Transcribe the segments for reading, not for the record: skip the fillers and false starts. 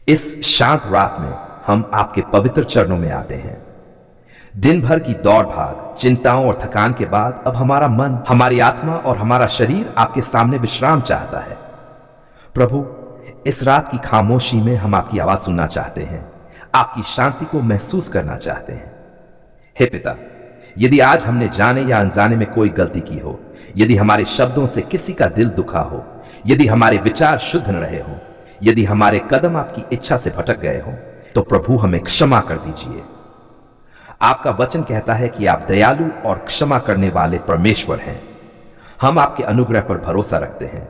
इस शांत रात में हम आपके पवित्र चरणों में आते हैं। दिन भर की दौड़ भाग, चिंताओं और थकान के बाद अब हमारा मन, हमारी आत्मा और हमारा शरीर आपके सामने विश्राम चाहता है। प्रभु, इस रात की खामोशी में हम आपकी आवाज सुनना चाहते हैं, आपकी शांति को महसूस करना चाहते हैं। हे पिता, यदि आज हमने जाने या अनजाने में कोई गलती की हो, यदि हमारे शब्दों से किसी का दिल दुखा हो, यदि हमारे विचार शुद्ध न रहे हो, यदि हमारे कदम आपकी इच्छा से भटक गए हो, तो प्रभु हमें क्षमा कर दीजिए। आपका वचन कहता है कि आप दयालु और क्षमा करने वाले परमेश्वर हैं। हम आपके अनुग्रह पर भरोसा रखते हैं।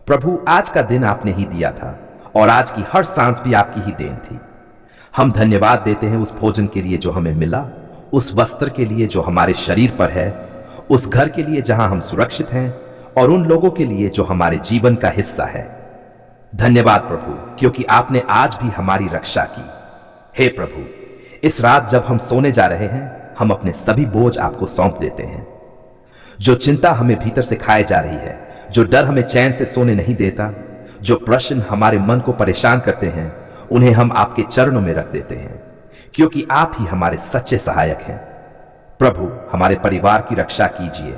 प्रभु, आज का दिन आपने ही दिया था और आज की हर सांस भी आपकी ही देन थी। हम धन्यवाद देते हैं उस भोजन के लिए जो हमें मिला, उस वस्त्र के लिए जो हमारे शरीर पर है, उस घर के लिए जहां हम सुरक्षित हैं और उन लोगों के लिए जो हमारे जीवन का हिस्सा है। धन्यवाद प्रभु, क्योंकि आपने आज भी हमारी रक्षा की। हे प्रभु, इस रात जब हम सोने जा रहे हैं, हम अपने सभी बोझ आपको सौंप देते हैं। जो चिंता हमें भीतर से खाए जा रही है, जो डर हमें चैन से सोने नहीं देता, जो प्रश्न हमारे मन को परेशान करते हैं, उन्हें हम आपके चरणों में रख देते हैं, क्योंकि आप ही हमारे सच्चे सहायक हैं। प्रभु, हमारे परिवार की रक्षा कीजिए।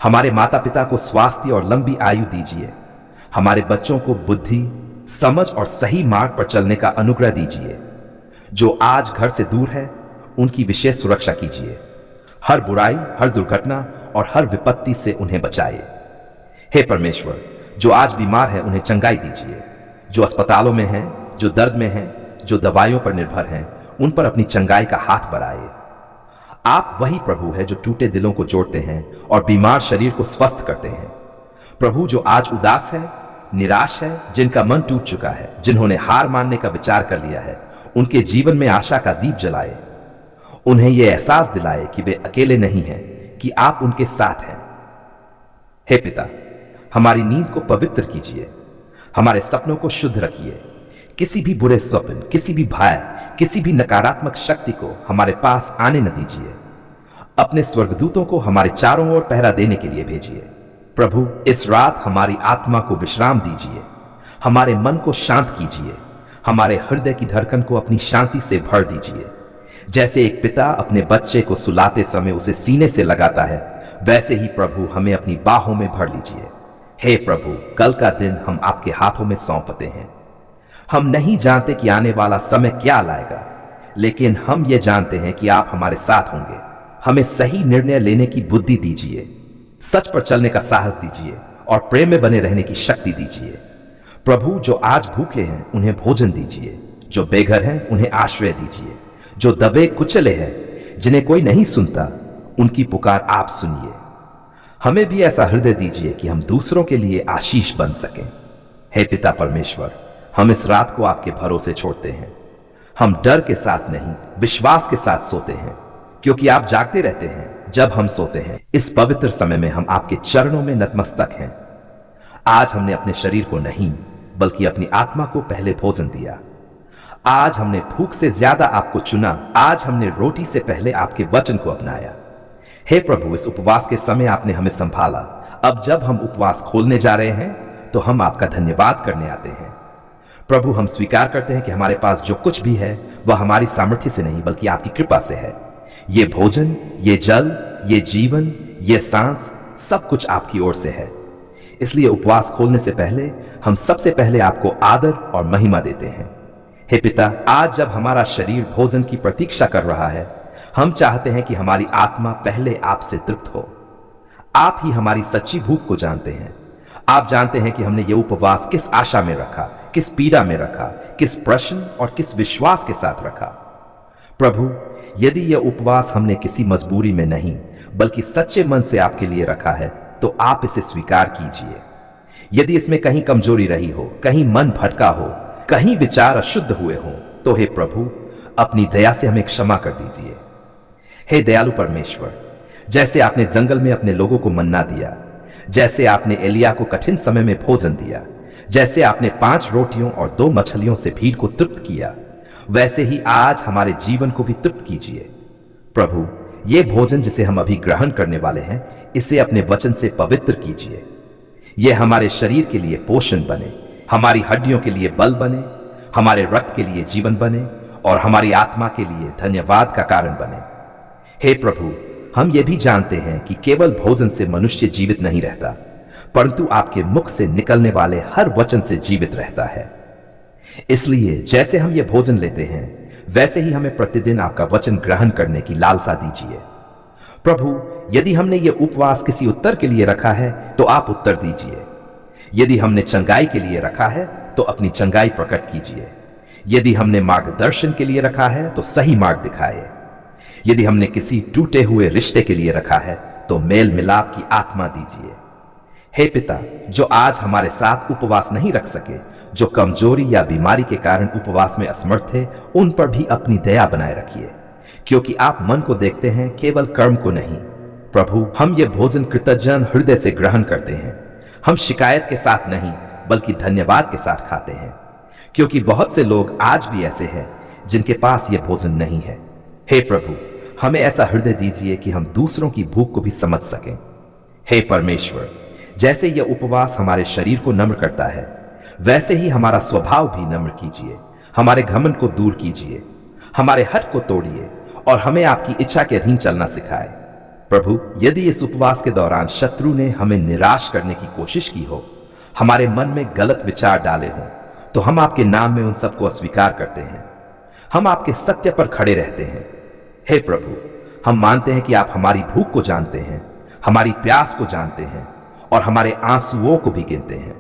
हमारे माता पिता को स्वास्थ्य और लंबी आयु दीजिए। हमारे बच्चों को बुद्धि, समझ और सही मार्ग पर चलने का अनुग्रह दीजिए। जो आज घर से दूर है, उनकी विशेष सुरक्षा कीजिए। हर बुराई, हर दुर्घटना और हर विपत्ति से उन्हें बचाइए। हे परमेश्वर, जो आज बीमार है, उन्हें चंगाई दीजिए। जो अस्पतालों में हैं, जो दर्द में हैं, जो दवाइयों पर निर्भर हैं, उन पर अपनी चंगाई का हाथ बढ़ाइए। आप वही प्रभु है जो टूटे दिलों को जोड़ते हैं और बीमार शरीर को स्वस्थ करते हैं। प्रभु, जो आज उदास है, निराश है, जिनका मन टूट चुका है, जिन्होंने हार मानने का विचार कर लिया है, उनके जीवन में आशा का दीप जलाए। उन्हें यह एहसास दिलाए कि वे अकेले नहीं हैं, कि आप उनके साथ हैं। हे पिता, हमारी नींद को पवित्र कीजिए। हमारे सपनों को शुद्ध रखिए। किसी भी बुरे स्वप्न, किसी भी भय, किसी भी नकारात्मक शक्ति को हमारे पास आने न दीजिए। अपने स्वर्गदूतों को हमारे चारों ओर पहरा देने के लिए भेजिए। प्रभु, इस रात हमारी आत्मा को विश्राम दीजिए। हमारे मन को शांत कीजिए। हमारे हृदय की धड़कन को अपनी शांति से भर दीजिए। जैसे एक पिता अपने बच्चे को सुलाते समय उसे सीने से लगाता है, वैसे ही प्रभु हमें अपनी बाहों में भर लीजिए। हे प्रभु, कल का दिन हम आपके हाथों में सौंपते हैं। हम नहीं जानते कि आने वाला समय क्या लाएगा, लेकिन हम ये जानते हैं कि आप हमारे साथ होंगे। हमें सही निर्णय लेने की बुद्धि दीजिए, सच पर चलने का साहस दीजिए और प्रेम में बने रहने की शक्ति दीजिए। प्रभु, जो आज भूखे हैं, उन्हें भोजन दीजिए। जो बेघर हैं, उन्हें आश्रय दीजिए। जो दबे कुचले हैं, जिन्हें कोई नहीं सुनता, उनकी पुकार आप सुनिए। हमें भी ऐसा हृदय दीजिए कि हम दूसरों के लिए आशीष बन सकें। हे पिता परमेश्वर, हम इस रात को आपके भरोसे छोड़ते हैं। हम डर के साथ नहीं, विश्वास के साथ सोते हैं, क्योंकि आप जागते रहते हैं जब हम सोते हैं। इस पवित्र समय में हम आपके चरणों में नतमस्तक हैं। आज हमने अपने शरीर को नहीं, बल्कि अपनी आत्मा को पहले भोजन दिया। आज हमने भूख से ज्यादा आपको चुना। आज हमने रोटी से पहले आपके वचन को अपनाया। हे प्रभु, इस उपवास के समय आपने हमें संभाला। अब जब हम उपवास खोलने जा रहे हैं, तो हम आपका धन्यवाद करने आते हैं। प्रभु, हम स्वीकार करते हैं कि हमारे पास जो कुछ भी है, वह हमारी सामर्थ्य से नहीं, बल्कि आपकी कृपा से है। ये भोजन, ये जल, ये जीवन, ये सांस, सब कुछ आपकी ओर से है। इसलिए उपवास खोलने से पहले हम सबसे पहले आपको आदर और महिमा देते हैं। हे पिता, आज जब हमारा शरीर भोजन की प्रतीक्षा कर रहा है, हम चाहते हैं कि हमारी आत्मा पहले आपसे तृप्त हो। आप ही हमारी सच्ची भूख को जानते हैं। आप जानते हैं कि हमने ये उपवास किस आशा में रखा, किस पीड़ा में रखा, किस प्रश्न और किस विश्वास के साथ रखा। प्रभु, यदि यह उपवास हमने किसी मजबूरी में नहीं, बल्कि सच्चे मन से आपके लिए रखा है, तो आप इसे स्वीकार कीजिए। यदि इसमें कहीं कमजोरी रही हो, कहीं मन भटका हो, कहीं विचार अशुद्ध हुए हों, तो हे प्रभु, अपनी दया से हमें क्षमा कर दीजिए। हे दयालु परमेश्वर, जैसे आपने जंगल में अपने लोगों को मन्ना दिया, जैसे आपने एलिया को कठिन समय में भोजन दिया, जैसे आपने 5 रोटियों और 2 मछलियों से भीड़ को तृप्त किया, वैसे ही आज हमारे जीवन को भी तृप्त कीजिए। प्रभु, ये भोजन जिसे हम अभी ग्रहण करने वाले हैं, इसे अपने वचन से पवित्र कीजिए। यह हमारे शरीर के लिए पोषण बने, हमारी हड्डियों के लिए बल बने, हमारे रक्त के लिए जीवन बने और हमारी आत्मा के लिए धन्यवाद का कारण बने। हे प्रभु, हम ये भी जानते हैं कि केवल भोजन से मनुष्य जीवित नहीं रहता, परंतु आपके मुख से निकलने वाले हर वचन से जीवित रहता है। इसलिए जैसे हम ये भोजन लेते हैं, वैसे ही हमें प्रतिदिन आपका वचन ग्रहण करने की लालसा दीजिए। प्रभु, यदि हमने ये उपवास किसी उत्तर के लिए रखा है तो आप उत्तर दीजिए। यदि हमने चंगाई के लिए रखा है तो अपनी चंगाई प्रकट कीजिए। यदि हमने मार्गदर्शन के लिए रखा है तो सही मार्ग दिखाए। यदि हमने किसी टूटे हुए रिश्ते के लिए रखा है तो मेल मिलाप की आत्मा दीजिए। हे पिता, जो आज हमारे साथ उपवास नहीं रख सके, जो कमजोरी या बीमारी के कारण उपवास में असमर्थ थे, उन पर भी अपनी दया बनाए रखिए, क्योंकि आप मन को देखते हैं, केवल कर्म को नहीं। प्रभु, हम ये भोजन कृतज्ञ हृदय से ग्रहण करते हैं। हम शिकायत के साथ नहीं बल्कि धन्यवाद के साथ खाते हैं, क्योंकि बहुत से लोग आज भी ऐसे हैं जिनके पास ये भोजन नहीं है। हे प्रभु, हमें ऐसा हृदय दीजिए कि हम दूसरों की भूख को भी समझ सकें। हे परमेश्वर, जैसे यह उपवास हमारे शरीर को नम्र करता है, वैसे ही हमारा स्वभाव भी नम्र कीजिए। हमारे घमंड को दूर कीजिए, हमारे हठ को तोड़िए और हमें आपकी इच्छा के अधीन चलना सिखाए। प्रभु, यदि इस उपवास के दौरान शत्रु ने हमें निराश करने की कोशिश की हो, हमारे मन में गलत विचार डाले हों, तो हम आपके नाम में उन सबको अस्वीकार करते हैं। हम आपके सत्य पर खड़े रहते हैं। हे प्रभु, हम मानते हैं कि आप हमारी भूख को जानते हैं, हमारी प्यास को जानते हैं और हमारे आंसुओं को भी गिनते हैं।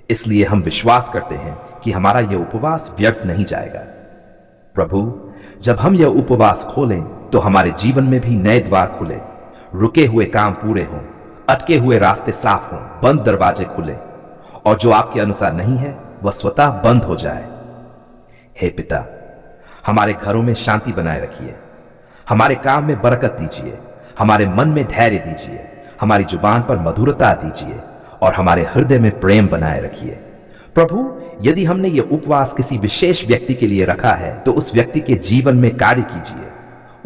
इसलिए हम विश्वास करते हैं कि हमारा यह उपवास व्यर्थ नहीं जाएगा। प्रभु, जब हम यह उपवास खोलें तो हमारे जीवन में भी नए द्वार खुले, रुके हुए काम पूरे हों, अटके हुए रास्ते साफ हों, बंद दरवाजे खुले और जो आपके अनुसार नहीं है वह स्वतः बंद हो जाए। हे पिता, हमारे घरों में शांति बनाए रखिए, हमारे काम में बरकत दीजिए, हमारे मन में धैर्य दीजिए, हमारी जुबान पर मधुरता दीजिए और हमारे हृदय में प्रेम बनाए रखिए। प्रभु, यदि हमने ये उपवास किसी विशेष व्यक्ति के लिए रखा है तो उस व्यक्ति के जीवन में कार्य कीजिए,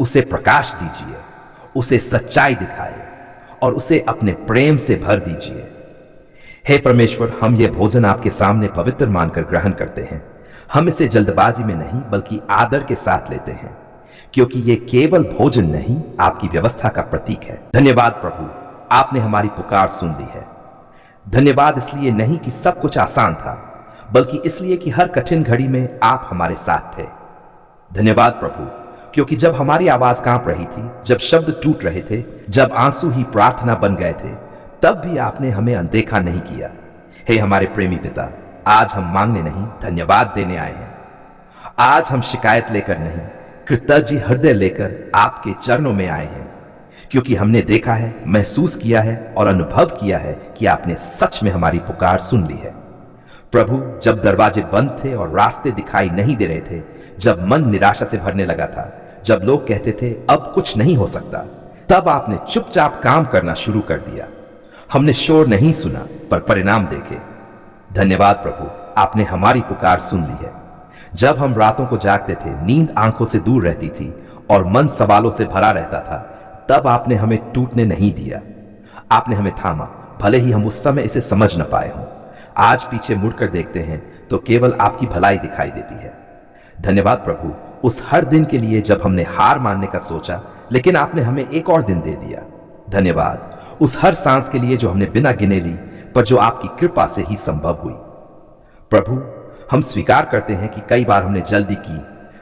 उसे प्रकाश दीजिए, उसे सच्चाई दिखाए और उसे अपने प्रेम से भर दीजिए। हे परमेश्वर, हम ये भोजन आपके सामने पवित्र मानकर ग्रहण करते हैं। हम इसे जल्दबाजी में नहीं बल्कि आदर के साथ लेते हैं, क्योंकि ये केवल भोजन नहीं, आपकी व्यवस्था का प्रतीक है। धन्यवाद प्रभु, आपने हमारी पुकार सुन ली है। धन्यवाद इसलिए नहीं कि सब कुछ आसान था, बल्कि इसलिए कि हर कठिन घड़ी में आप हमारे साथ थे। धन्यवाद प्रभु, क्योंकि जब हमारी आवाज कांप रही थी, जब शब्द टूट रहे थे, जब आंसू ही प्रार्थना बन गए थे, तब भी आपने हमें अनदेखा नहीं किया। हे हमारे प्रेमी पिता, आज हम मांगने नहीं, धन्यवाद देने आए हैं। आज हम शिकायत लेकर नहीं, कृतज्ञ हृदय लेकर आपके चरणों में आए हैं, क्योंकि हमने देखा है, महसूस किया है और अनुभव किया है कि आपने सच में हमारी पुकार सुन ली है। प्रभु, जब दरवाजे बंद थे और रास्ते दिखाई नहीं दे रहे थे, जब मन निराशा से भरने लगा था, जब लोग कहते थे अब कुछ नहीं हो सकता, तब आपने चुपचाप काम करना शुरू कर दिया। हमने शोर नहीं सुना पर परिणाम देखे। धन्यवाद प्रभु, आपने हमारी पुकार सुन ली है। जब हम रातों को जागते थे, नींद आंखों से दूर रहती थी और मन सवालों से भरा रहता था, तब आपने हमें टूटने नहीं दिया। आपने हमें थामा, भले ही हम उस समय इसे समझ न पाए हों। आज पीछे मुड़कर देखते हैं तो केवल आपकी भलाई दिखाई देती है। धन्यवाद प्रभु, उस हर दिन के लिए जब हमने हार मानने का सोचा, लेकिन आपने हमें एक और दिन दे दिया। धन्यवाद उस हर सांस के लिए जो हमने बिना गिने ली, पर जो आपकी कृपा से ही संभव हुई। प्रभु, हम स्वीकार करते हैं कि कई बार हमने जल्दी की,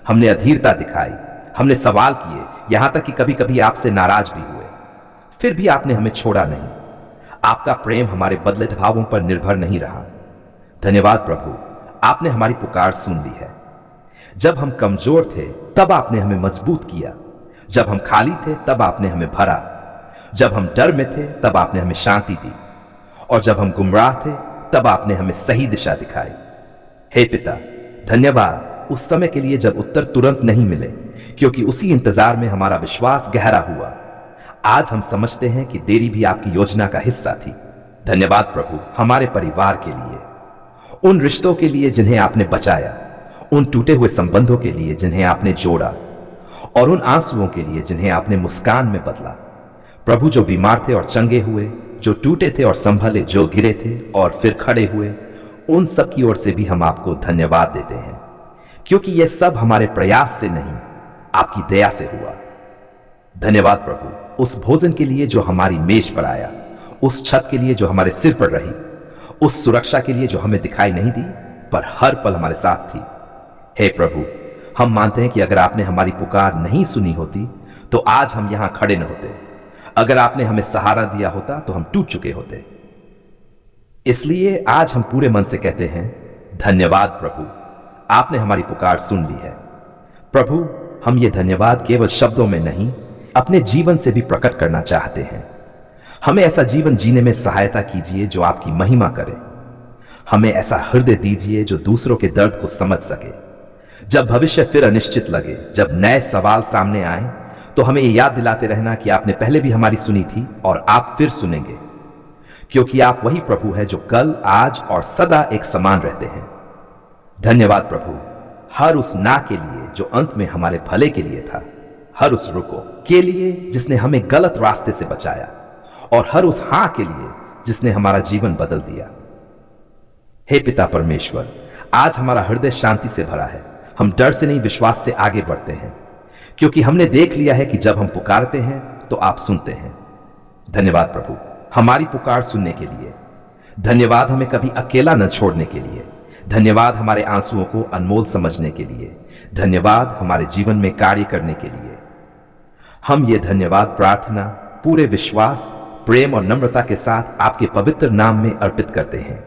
हमने अधीरता दिखाई, हमने सवाल किए, यहां तक कि कभी कभी आपसे नाराज भी हुए। फिर भी आपने हमें छोड़ा नहीं। आपका प्रेम हमारे बदले भावों पर निर्भर नहीं रहा। धन्यवाद प्रभु, आपने हमारी पुकार सुन ली है। जब हम कमजोर थे तब आपने हमें मजबूत किया, जब हम खाली थे तब आपने हमें भरा, जब हम डर में थे तब आपने हमें शांति दी और जब हम गुमराह थे तब आपने हमें सही दिशा दिखाई। हे पिता, धन्यवाद उस समय के लिए जब उत्तर तुरंत नहीं मिले, क्योंकि उसी इंतजार में हमारा विश्वास गहरा हुआ। आज हम समझते हैं कि देरी भी आपकी योजना का हिस्सा थी। धन्यवाद प्रभु, हमारे परिवार के लिए, उन रिश्तों के लिए जिन्हें आपने बचाया, उन टूटे हुए संबंधों के लिए जिन्हें आपने जोड़ा और उन आंसुओं के लिए जिन्हें आपने मुस्कान में बदला। प्रभु, जो बीमार थे और चंगे हुए, जो टूटे थे और संभले, जो गिरे थे और फिर खड़े हुए, उन सब की ओर से भी हम आपको धन्यवाद देते हैं, क्योंकि यह सब हमारे प्रयास से नहीं, आपकी दया से हुआ। धन्यवाद प्रभु उस भोजन के लिए जो हमारी मेज पर आया, उस छत के लिए जो हमारे सिर पर रही, उस सुरक्षा के लिए जो हमें दिखाई नहीं दी पर हर पल हमारे साथ थी। हे प्रभु, हम मानते हैं कि अगर आपने हमारी पुकार नहीं सुनी होती तो आज हम यहां खड़े न होते। अगर आपने हमें सहारा दिया होता तो हम टूट चुके होते। इसलिए आज हम पूरे मन से कहते हैं, धन्यवाद प्रभु, आपने हमारी पुकार सुन ली है। प्रभु, हम ये धन्यवाद केवल शब्दों में नहीं, अपने जीवन से भी प्रकट करना चाहते हैं। हमें ऐसा जीवन जीने में सहायता कीजिए जो आपकी महिमा करे। हमें ऐसा हृदय दीजिए जो दूसरों के दर्द को समझ सके। जब भविष्य फिर अनिश्चित लगे, जब नए सवाल सामने आए, तो हमें ये याद दिलाते रहना कि आपने पहले भी हमारी सुनी थी और आप फिर सुनेंगे, क्योंकि आप वही प्रभु है जो कल, आज और सदा एक समान रहते हैं। धन्यवाद प्रभु हर उस ना के लिए जो अंत में हमारे भले के लिए था, हर उस रुको के लिए जिसने हमें गलत रास्ते से बचाया, और हर उस हां के लिए जिसने हमारा जीवन बदल दिया। हे पिता परमेश्वर, आज हमारा हृदय शांति से भरा है। हम डर से नहीं, विश्वास से आगे बढ़ते हैं, क्योंकि हमने देख लिया है कि जब हम पुकारते हैं तो आप सुनते हैं। धन्यवाद प्रभु हमारी पुकार सुनने के लिए। धन्यवाद हमें कभी अकेला न छोड़ने के लिए। धन्यवाद हमारे आंसुओं को अनमोल समझने के लिए। धन्यवाद हमारे जीवन में कार्य करने के लिए। हम ये धन्यवाद प्रार्थना पूरे विश्वास, प्रेम और नम्रता के साथ आपके पवित्र नाम में अर्पित करते हैं।